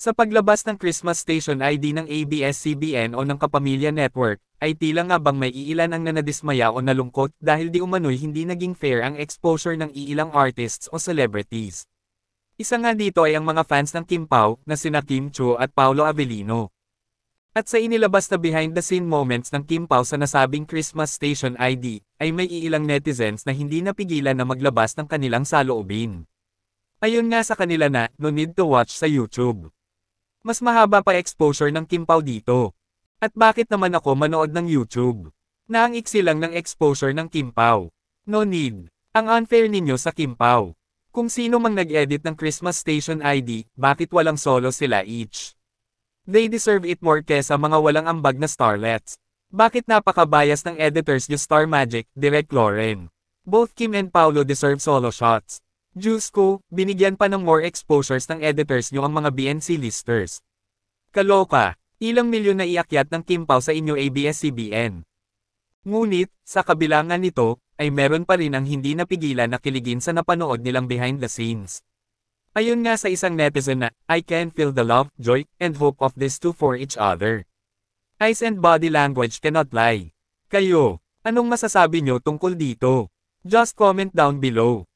Sa paglabas ng Christmas Station ID ng ABS-CBN o ng Kapamilya Network, ay tila nga bang may iilan ang nanadismaya o nalungkot dahil di umano'y hindi naging fair ang exposure ng iilang artists o celebrities. Isa nga dito ay ang mga fans ng Kim Pao na sina Kim Chiu at Paolo Avellino. At sa inilabas na behind-the-scene moments ng Kim Pao sa nasabing Christmas Station ID, ay may iilang netizens na hindi napigilan na maglabas ng kanilang saloobin. Ayon nga sa kanila na, no need to watch sa YouTube. Mas mahaba pa exposure ng Kim Pao dito. At bakit naman ako manood ng YouTube? Na ang iksi lang ng exposure ng Kim Pao. No need. Ang unfair ninyo sa Kim Pao. Kung sino mang nag-edit ng Christmas Station ID, bakit walang solo sila each? They deserve it more kesa mga walang ambag na starlets. Bakit napaka-bias ng editors yung Star Magic, Direk Lauren? Both Kim and Paolo deserve solo shots. Diyos ko, binigyan pa ng more exposures ng editors nyo ang mga BNC listers. Kaloka, ilang milyon na iakyat ng Kim Pao sa inyo ABS-CBN. Ngunit, sa kabila nga nito, ay meron pa rin ang hindi napigilan na kiligin sa napanood nilang behind the scenes. Ayon nga sa isang netizen na, I can feel the love, joy, and hope of these two for each other. Eyes and body language cannot lie. Kayo, anong masasabi nyo tungkol dito? Just comment down below.